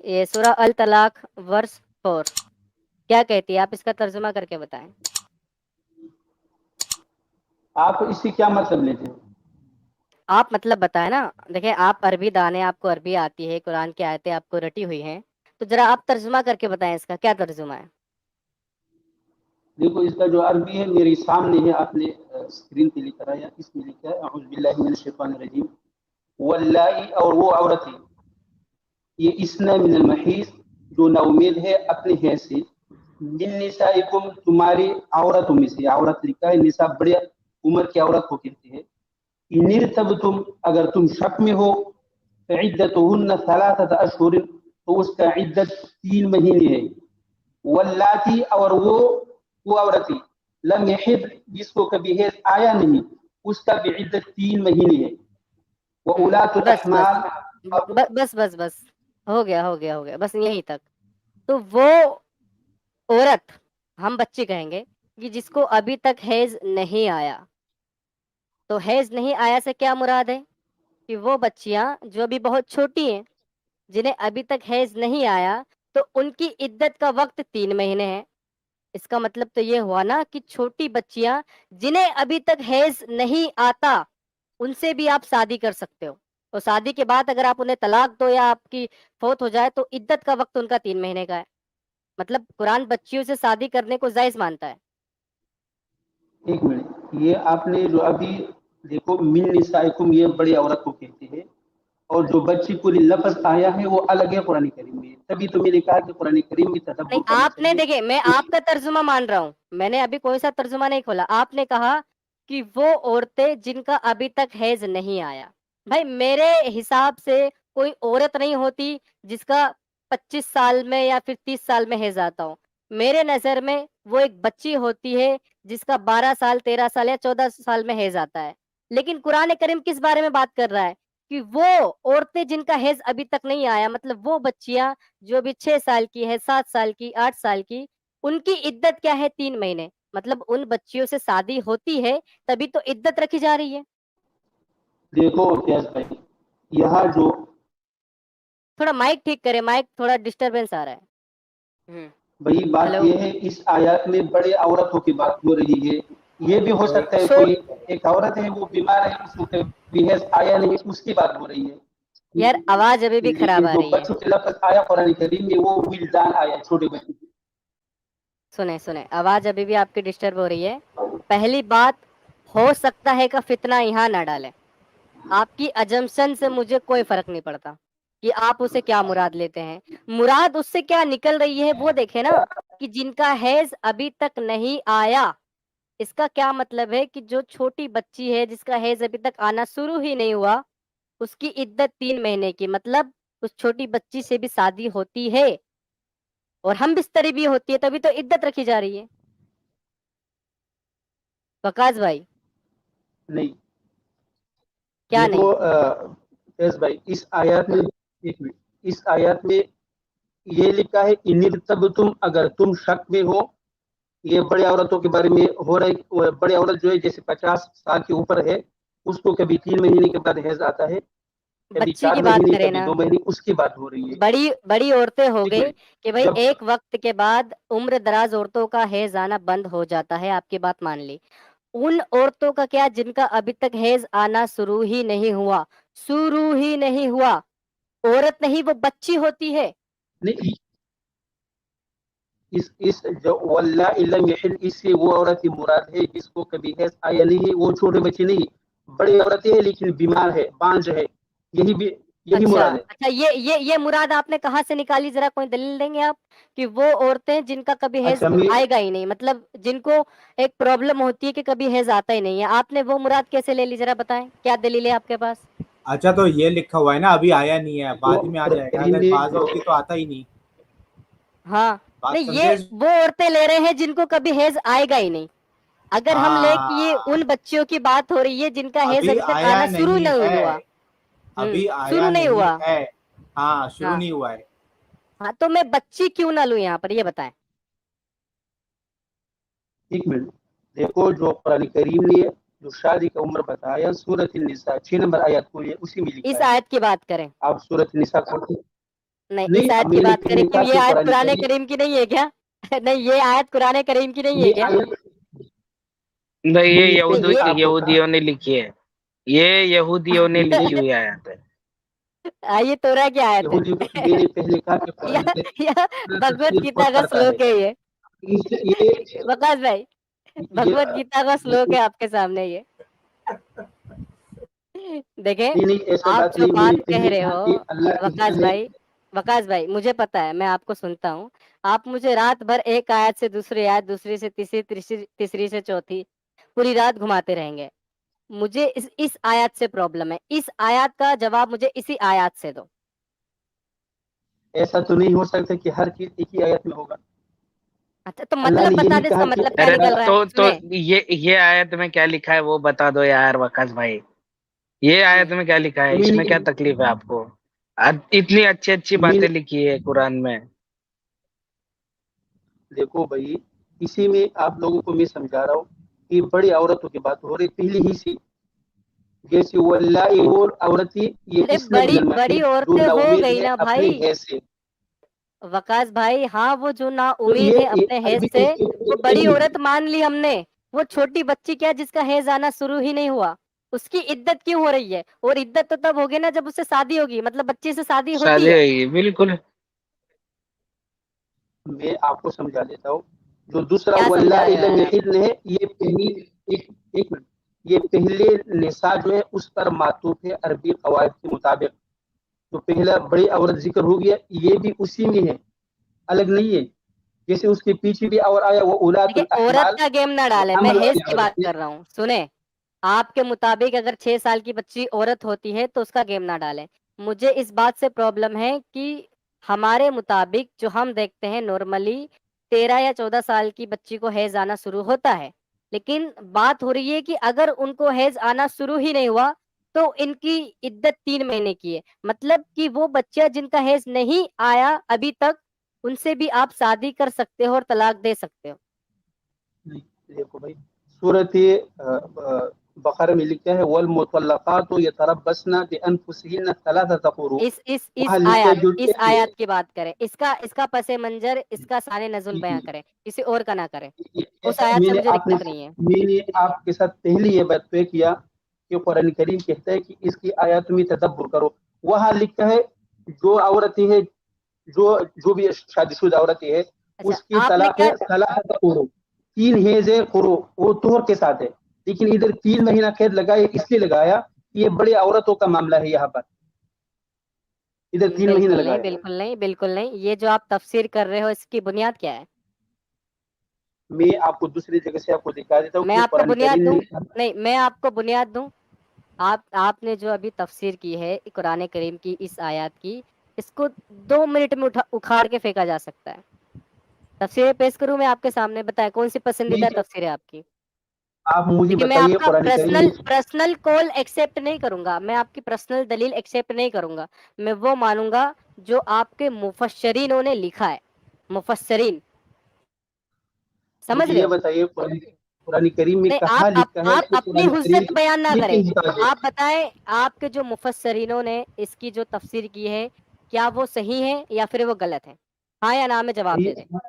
یہ سورہ الطلاق ورس 4 کیا کہتی ہے؟ آپ اس کا ترجمہ کر کے بتائیں. آپ اس سے کیا مطلب لیتے ہیں؟ آپ مطلب بتائیں نا. دیکھیں آپ عربی دان ہیں، آپ کو عربی آتی ہے، قرآن کی آیتیں آپ کو رٹی ہوئی ہیں، تو ذرا آپ ترجمہ کر کے بتائیں اس کا کیا ترجمہ ہے. دیکھو اس کا جو عربی ہے میرے سامنے ہے، آپ نے اسکرین پہ لکھ رہا ہے، اس میں لکھا ہے اعوذ باللہ من الشیطان الرجیم واللائی، اور وہ عورتیں یہ اسنا من المحیض جو نا امید ہے اپنے حیض سے، من نسائکم تمہاری عورتوں میں سے، عورت لکھا ہے، نساء بڑے عمر کی عورت کو کہتے ہیں. ان ارتبتم اگر تم شک میں ہو، فعدتهن ثلاثة اشہر تو اس کا عدت 3 مہینے ہے. واللاتی اور وہ عورتیں لم یحض جس کو کبھی حیض آیا نہیں، اس کا بھی عدت 3 مہینے ہے. وأولاة بس بس الأحمال بس بس بس ہو گیا ہو گیا ہو گیا، بس یہیں تک. تو وہ عورت ہم بچی کہیں گے کہ جس کو ابھی تک حیض نہیں آیا. تو حیض نہیں آیا سے کیا مراد ہے؟ کہ وہ بچیاں جو ابھی بہت چھوٹی ہیں، جنہیں ابھی تک حیض نہیں آیا، تو ان کی عدت کا وقت 3 مہینے ہے. اس کا مطلب تو یہ ہوا نا کہ چھوٹی بچیاں جنہیں ابھی تک حیض نہیں آتا، ان سے بھی آپ شادی کر سکتے ہو. اور شادی کے بعد اگر آپ انہیں طلاق دو یا آپ کی فوت ہو جائے تو عدت کا وقت ان کا 3 مہینے کا ہے. مطلب قرآن بچیوں سے شادی کرنے کو جائز مانتا ہے. ایک منٹ، یہ آپ نے جو ابھی دیکھو من نسائکم یہ بڑی عورت کو کہتے ہیں، اور جو بچی پوری لفظ آیا ہے وہ الگ ہے قرآن کریم میں. تبھی تو میں نے کہا کہ قرآن کریم میں نہیں، تدبر کرنا آپ نے چاہیے. دیکھے میں آپ کا ترجمہ مان رہا ہوں، میں نے ابھی کوئی سا ترجمہ نہیں کھولا. آپ نے کہا کہ وہ عورتیں جن کا ابھی تک حیض نہیں آیا. بھائی میرے حساب سے کوئی عورت نہیں ہوتی جس کا 25 سال میں یا پھر 30 سال میں حیض آتا ہو. میرے نظر میں وہ ایک بچی ہوتی ہے جس کا 12 سال 13 سال یا 14 سال میں حیض آتا ہے. لیکن قرآن کریم کس بارے میں بات کر رہا ہے؟ کہ وہ عورتیں جن کا حیض ابھی تک نہیں آیا، مطلب وہ بچیاں جو بھی 6 سال کی ہے، 7 سال کی، 8 سال کی، ان کی عدت کیا ہے؟ 3 مہینے. مطلب ان بچیوں سے شادی ہوتی ہے تبھی تو عدت رکھی جا رہی ہے. دیکھو فیاض بھائی، یہاں جو تھوڑا مائک ٹھیک کرے، مائک تھوڑا ڈسٹربنس آ رہا ہے. وہی بات ہلو. یہ ہے، اس آیات میں بڑے عورتوں کی بات ہو رہی ہے. یہ بھی ہو سکتا ہے سو کوئی ایک عورت ہے وہ بیمار ہے، اس کو کبھی حیض آیا نہیں، اس کی بات ہو رہی ہے. یار آواز ابھی بھی خراب لیکن آ جو رہی ہے. بچوں کے لفظ آیا قرآن کریم میں وہ ولدان آیا، چھوٹے بچے. سنیں سنیں، آواز ابھی بھی آپ کی ڈسٹرب ہو رہی ہے. پہلی بات، ہو سکتا ہے کا فتنہ یہاں نہ ڈالیں. آپ کی اجمپشن سے مجھے کوئی فرق نہیں پڑتا کہ آپ اسے کیا مراد لیتے ہیں. مراد اس سے کیا نکل رہی ہے وہ دیکھیں نا، کہ جن کا حیض ابھی تک نہیں آیا. اس کا کیا مطلب ہے کہ جو چھوٹی بچی ہے جس کا حیض ابھی تک آنا شروع ہی نہیں ہوا، اس کی عدت 3 مہینے کی. مطلب اس چھوٹی بچی سے بھی شادی ہوتی ہے اور ہم بستری بھی ہوتی ہے، تبھی تو عدت رکھی جا رہی ہے. وقاص بھائی نہیں کیا دیکھو نہیں؟ فیض بھائی، اس آیات میں ایک منٹ، اس آیات میں یہ لکھا ہے ان تب تم اگر تم شک میں ہو. یہ بڑے عورتوں کے بارے میں ہو رہا ہے. بڑے عورت جو ہے جیسے 50 سال کے اوپر ہے، اس کو کبھی 3 مہینے کے بعد حیض آتا ہے، کبھی بچی 4 کی بات مہینے کریں کبھی نا. 2 مہینے، اس کی بات ہو رہی ہے. بڑی بڑی عورتیں ہو ایک گئی منٹ، کہ بھائی جب ایک وقت کے بعد عمر دراز عورتوں کا حیض آنا بند ہو جاتا ہے، آپ کی بات مان لی. ان عورتوں کا کیا جن کا ابھی تک حیض آنا شروع ہی نہیں ہوا؟ شروع ہی نہیں ہوا. عورت نہیں، وہ بچی ہوتی ہے. نہیں، اس جو واللہ لم یحل، اس سے وہ عورت کی مراد ہے جس کو کبھی حیض آیا نہیں ہے. وہ چھوٹے بچے نہیں، بڑی عورتیں ہیں لیکن بیمار ہے، بانج ہے. یہی بھی یہی اچھا مراد ہے. اچھا، یہ مراد آپ نے کہاں سے نکالی؟ ذرا کوئی دلیل دیں گے آپ؟ کہ وہ عورتیں جن کا کبھی حیض اچھا میں آئے گا ہی نہیں، مطلب جن کو ایک پرابلم ہوتی ہے کہ کبھی حیض آتا ہی نہیں ہے. آپ نے وہ مراد کیسے لے لی؟ ذرا بتائیں، کیا دلیل ہے آپ کے پاس؟ اچھا تو یہ لکھا ہوا ہے نا ابھی آیا نہیں ہے، جو بعد میں آ جائے گا. کریم اگر نے بعض ہوتی تو آتا ہی نہیں. ہاں بات نہیں، سمجھے؟ یہ وہ عورتیں لے رہے ہیں جن کو کبھی حیض آئے گا ہی نہیں. اگر ہم لے کہ یہ ہاں، ان بچیوں کی بات ہو رہی ہے جن کا حیض ابھی ابھی تک آیا آنا شروع نہیں نہیں ہے، ہوا. ابھی آیا شروع نہیں نہیں ہوا. ہے. ہاں شروع ہاں نہیں ہوا ہے. ہاں، تو میں بچی کیوں نہ لوں یہاں پر، یہ بتائیں. ایک منٹ، دیکھو جو قرآن کریم نے جو شادی کا عمر بتایا سورۃ النساء 6 نمبر آیات کو، یہ اسی میں لکھا اس ہے. آیت کی بات کریں. آپ سورۃ النساء کو नहीं, नहीं, इस आयत की मैंने बात पहले करें, क्यों कहा ये कि आयत कुरान कुरान करीम करीम की नहीं है क्या? नहीं, ये आयत कुरान करीम की नहीं है ये क्या? आयत नहीं, ये मैंने पहले आपको कहा यहूदियों ने लिखी है, ये यहूदियों ने लिखी हुई आयत है। ये तोरा की आयत है। यहूदी को मैंने पहले कहा कि या, कुरान करीम या अपना भगवत तफसीर गीता खुद का करता है। श्लोक है ये, ये वकास भाई, भगवत गीता का श्लोक देखो, है आपके सामने ये। देखें, नहीं ऐसा आप बात जो नहीं, मैंने बात कह पहले रहे कहा हो कि अल्लाह की वकास है। भाई, वकास भाई, मुझे पता है, मैं आपको सुनता हूँ। आप मुझे रात भर एक आयत से दूसरी आयत, दूसरी से तीसरी, तीसरी से चौथी, पूरी रात घुमाते रहेंगे। मुझे इस आयत से प्रॉब्लम है। इस आयत का जवाब मुझे इसी आयत से दो। ऐसा तो नहीं हो सकता कि हर चीज एक ही आयत में होगा। अच्छा, तो अल्लाह मतलब ने बता यही दे, कहा इसका कि मतलब क्या अरे निकल रहा है? तो सुने। ये आयत में क्या लिखा है वो बता दो यार वकास भाई, ये आयत में क्या लिखा है, इसमें क्या तकलीफ है आपको? इतनी अच्छी अच्छी बातें लिखी है कुरान में। देखो भाई, इसी में आप लोगों को मैं समझा रहा हूँ कि बड़ी औरतों की बात हो रही पहले ही से, जैसे वल्लाई और औरतें ये अरे इसलिए बड़ी जन्म बड़ी जो औरतें ना हो उम्मीद गई है ना अपने भाई, हैज से। वकास भाई। हाँ, वो जो ना तो उम्मीद है ये अपने हेज अरबी से, वो बड़ी नहीं, औरत मान ली हमने। वो छोटी बच्ची क्या, जिसका हेज आना शुरू ही नहीं हुआ, उसकी इद्दत क्यों हो रही है? और इद्दत तो तब होगी ना जब उससे शादी होगी, मतलब बच्चे से शादी होती शादी है। हुई बिल्कुल। मैं आपको समझा देता हूँ। जो दूसरा क्या वल्ला समझा रहे हो इलम यार आप? यहिदन है, ये पहली एक मिनट, ये पहले निसा जो है उस पर मातूफ है अरबी कवायद के मुताबिक। तो पहला बड़ी औरत जिक्र हो गया, ये भी उसी में है, अलग नहीं है। जैसे उसके पीछे भी और आया वो देखिए, उलातुल औरत अहमाल का गेम ना वो डाले, मैं हमल हेज वाली की बात औरत है। कर रहा हूँ। सुने, आपके मुताबिक अगर 6 साल की बच्ची औरत होती है तो उसका गेम ना डालें। मुझे इस बात से प्रॉब्लम है कि हमारे मुताबिक जो हम देखते हैं नॉर्मली 13 या 14 साल की बच्ची को हैज आना शुरू होता है, लेकिन बात हो रही है कि अगर उनको हैज आना शुरू ही नहीं हुआ तो इनकी इद्दत 3 महीने की है। मतलब कि वो बच्चा जिनका हैज नहीं आया अभी तक, उनसे भी आप शादी कर सकते हो और तलाक दे सकते हो। नहीं, देखो भाई, सूरत बकरा में लिखा है वल मुतल्लकातु यतरब्बसना बिअनफुसिहिन्ना सलासata कुरू। इस वहां लिखा है आयत जो इस आयत की बात करें, इसका पसे मंजर, इसका साने नजुल बयां करें, किसी और का ना करें। उस ऐसा आयत से मुझे दिक्कत नहीं है। मैंने आपके साथ पहले ये बात तय किया कि कुरान करीम कहता है कि इसकी आयत में तदब्बर करो। वहां लिखा है जो औरतें हैं, जो भी शादीशुदा औरतें हैं, अच्छा, उसकी आपने तलाक क्या, है सलासत कुरू, 3 हेज है कुरू, वो तुहर के साथ है। लेकिन इधर 3 महीना कैद लगाया, इसलिए लगाया कि ये बड़ी औरतों का मामला है, यहाँ पर इधर 3 महीना बिल्कुल नहीं, लगाया। बिल्कुल नहीं, बिल्कुल नहीं। ये जो आप तफसीर कर रहे हो, इसकी बुनियाद क्या है? मैं आपको दूसरी जगह से आपको दिखा देता हूँ मैं कि आपको कुरान बुनियाद करीम दूं? ने नहीं, मैं आपको बुनियाद दूं। आपने जो अभी तफसीर की है कुरान करीम की इस आयत की, इसको 2 मिनट में उखाड़ के फेंका जा सकता है। तफसीर पेश करूं मैं आपके सामने? बताएं कौन सी पसंदीदा नहीं, तफसीर है आपकी? आप मुझे देखिए, मैं बताइए आपका कुरान करीम पर्सनल में। पर्सनल कॉल एक्सेप्ट नहीं करूंगा, मैं आपकी पर्सनल दलील एक्सेप्ट नहीं करूंगा। मैं वो मानूंगा जो आपके मुफस्सरीनों ने लिखा है। मुफस्सरीन, समझ मुझे रहे ये हो? बताइए कुरान करीम में नहीं, कहाँ लिखा है आप कि अपनी कुरान करीम हुज्जत बयान ना ये करें। कहीं होता है। आप बताएं, आपके जो मुफस्सरीनों ने इसकी जो तफसीर की है, क्या वो सही है या फिर वो गलत है? हाँ या ना में जवाब दे दें।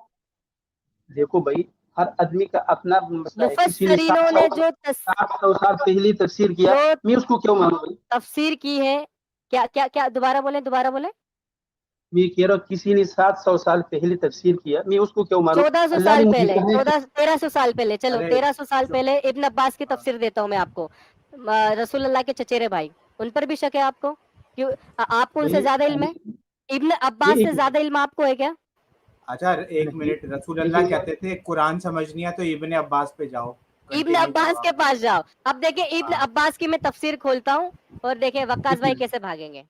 देखो भाई, हर आदमी का अपना मसला है। किसी ने मुफस्सरीनों ने 700 साल पहले तफसीर किया, जो मैं उसको क्यों मानूं भाई? तफसीर की है, क्या क्या क्या, दोबारा बोलें, दोबारा बोलें। मैं कह रहा हूँ किसी ने 700 साल पहले तफसीर किया, मैं उसको क्यों मानूं? 1400 अल्लाह ने साल मुझे पहले, कहा है कि 1300 साल पहले, चलो अरे 1300 साल जो पहले इब्न अब्बास की तफसीर देता हूँ मैं आपको। रसूल अल्लाह के चचेरे भाई, उन पर भी शक है आपको? क्यों, आपको उनसे भाई ज्यादा इल्म है? इब्न अब्बास से ज्यादा इल्म आपको है क्या? अच्छा, एक मिनट, रसूल अल्लाह देखिए, कहते थे कुरान समझनी है तो इब्ने अब्बास पे जाओ। इब्न कंटिन्यू करो अब्बास के आप। पास जाओ। अब देखिए, इब्न हाँ, अब्बास की मैं तफसीर खोलता हूँ और देखिए वक्कास भाई कैसे भागेंगे।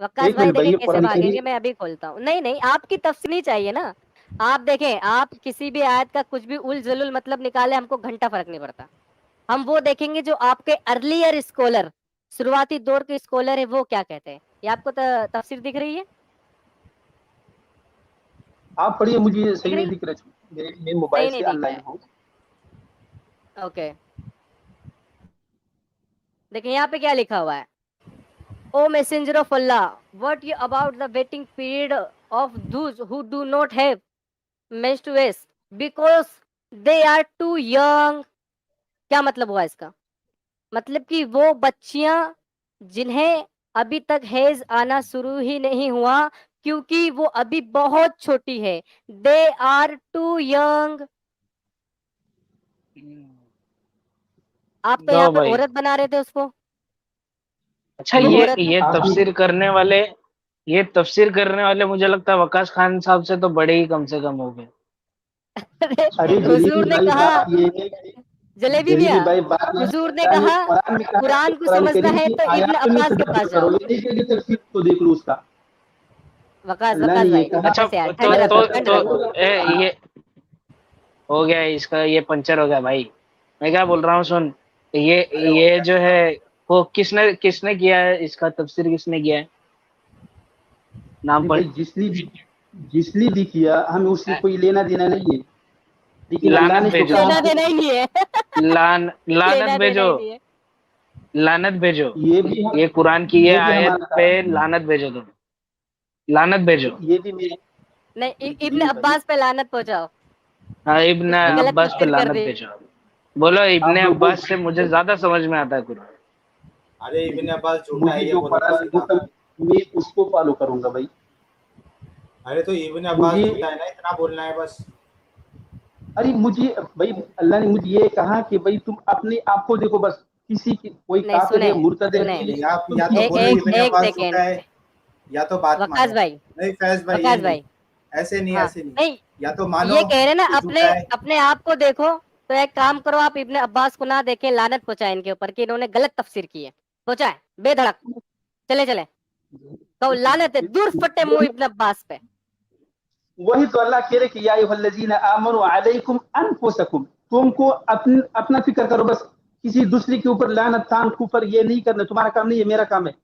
वक्कास एक भाई मिनट भाई, देखिए ये कैसे कुरान भागेंगे, करीम मैं अभी खोलता हूँ। नहीं नहीं, आपकी तफसीर नहीं चाहिए ना। आप देखें, आप किसी भी आयत का कुछ भी उल जुलुल मतलब निकाले, हमको घंटा फर्क नहीं पड़ता। हम वो देखेंगे जो आपके अर्लियर स्कॉलर, शुरुआती दौर के स्कॉलर है, वो क्या कहते हैं। ये आपको तफसीर दिख रही है? आप पढ़िए, मुझे दिख सही नहीं रही? दिख रहा। मैं मोबाइल सही नहीं से दिख रहा ऑनलाइन है? हूँ। ओके, देखिए यहाँ पे क्या लिखा हुआ है। O messenger of Allah, what you about the waiting period of those who do not have menstruation because they are too young. क्या मतलब हुआ इसका? मतलब कि वो बच्चियां जिन्हें अभी तक हैज आना शुरू ही नहीं हुआ क्योंकि वो अभी बहुत छोटी है. They are too young. आप तो लो यहाँ पे भाई। औरत बना रहे थे उसको. अच्छा तो ये औरत ये आप तफसीर करने वाले मुझे लगता है वकास खान साहब से तो बड़े ही कम से कम हो गए। अरे हुजूर ने कहा, ये है कि जलेबी जलेबी मियाँ, भाई बात हुजूर ने अल्लाह ने कहा कुरान में कहा है, कुरान को कुरान समझना करीम है की तो इब्न आयतों में अब्बास के तदब्बर पास करो, जाओ. ये नहीं कि तफसीर तो देख लो उसका। वकास अल्लाह ने ये भाई कहा अच्छा बस यार, तो ठंड रखो, ठंड तो रखो. ये हो गया, इसका ये पंचर हो गया भाई। मैं क्या बोल रहा हूँ सुन, ये जो है वो किसने किसने किया है, इसका तफसीर किसने किया है, नाम भाई पर जिसने भी किया हमें उससे कोई लेना देना नहीं है, लेकिन अल्लाह लानत ने जो भेजो, कहा लेना देना ही नहीं है. लानत लेना देना भेजो, ही नहीं है. लानत भेजो, ये भी ये कुरान की ये भी आयत हमारा पे लानत भेजो, तुम लानत भेजो। ये भी मेरे नहीं, इब्न जलील भाई, अब्बास पे लानत पहुंचाओ. हाँ इब्न उसकी गलत अब्बास पे तफसीर कर लानत दी. भेजो। बोलो इब्न आप लोग बोल अब्बास से मुझे ज्यादा समझ में आता है कुरान। अरे इब्न अब्बास झूठा है मुझे ये जो बोलो पढ़ा ना है सीधा। मैं उसको फॉलो करूंगा भाई। अरे तो इब्न अब्बास मुझे झूठा है ना, इतना बोलना है बस। अरे मुझे भाई अल्लाह ने मुझे ये कहा कि भाई तुम अपने आप को देखो, बस किसी की कोई नहीं, काफिर है, सुने मुर्तद है, सुने, नहीं आप तुम या तो एक बोलो एक इब्न एक अब्बास सेकेंड. झूठा है या तो बात वकास मानो। भाई, नहीं फैज भाई ये वकास नहीं, भाई, ऐसे नहीं हाँ, ऐसे नहीं, नहीं, या तो मानो ये कह रहे ना कि अपने झूठा है। अपने आप को देखो. तो एक काम करो, आप इब्ने अब्बास को ना देखे, लानत पहुंचाए इनके ऊपर कि इन्होंने गलत तफसीर की है. पहुंचाए बेधड़क. चले चले तो लानत है, दूर फटे मुंह इब्ने अब्बास पे. वही तो अल्लाह कह रहे कि या अय्युहल्लज़ीना आमनू अलैकुम अनफुसकुम, तुमको अपना फिक्र करो, बस किसी दूसरे के ऊपर लानत तान कुफर ये नहीं करना, तुम्हारा काम नहीं है, मेरा काम है।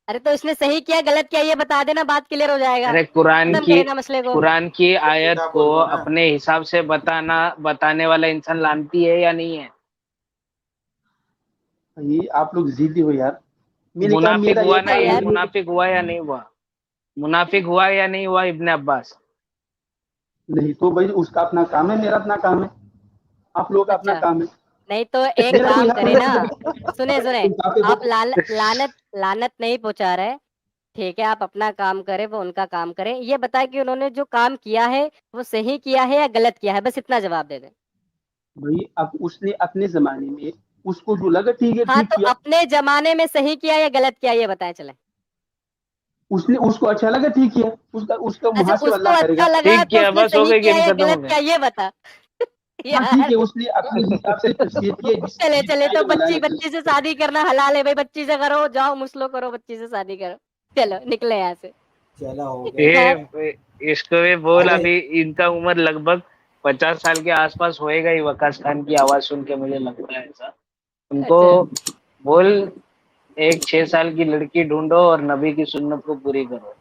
अरे तो इसने सही किया गलत किया ये बता देना, बात क्लियर हो जाएगा. अरे खत्म करे ना मसले को. कुरान की आयत सीधा को बोल दो ना। अपने हिसाब से बताने वाला इंसान लानती है या नहीं है? ये आप लोग जिद्दी हो यार। मैंने कहा मुनाफिक मेरा हुआ ये ना, है ये काम यार. है। मुनाफिक हुआ या नहीं हुआ? मुनाफिक हुआ या नहीं हुआ इब्न अब्बास? नहीं तो भाई उसका अपना काम है, मेरा अपना काम है, आप लोग का अपना अच्छा, काम है। नहीं तो एक मेरा कोई काम हक करे ना. नहीं सुने सुने, तुम काफिर आप हो। लानत लानत नहीं पहुंचा रहे. ठीक है, आप अपना काम करें, वो उनका काम करें. ये बताए कि उन्होंने जो काम किया है वो सही किया है या गलत किया है, बस इतना जवाब दे दें. भाई अब उसने अपने जमाने में उसको जो लगा ठीक है हाँ, ठीक तो किया, अपने जमाने में सही किया या गलत किया ये बताएं चले. उसने उसको अच्छा लगा ठीक किया, उसका उसका अच्छा, मुहासिब उसको अल्लाह अच्छा करेगा। लगा ठीक तो किया, उसने बस हो सही गई, किया गेम या खत्म हो गलत गया। किया ये बता. हाँ ठीक यार, है, उसने अपने हिसाब से तफसीर किया चले चले तो जिस बच्ची अल्लाह ने बच्ची से शादी करना हलाल है भाई. बच्ची से करो, जाओ मुस्लो करो, बच्ची से शादी करो. चलो निकले यहाँ से. चलो हो गया। हाँ, ये इसको भी बोल, अरे अभी इनका उम्र लगभग 50 साल के आसपास होएगा ही, वकास खान की आवाज सुन के मुझे लग रहा है ऐसा। उनको अच्छा. बोल एक 6 साल की लड़की ढूंढो और नबी की सुन्नत को पूरी करो।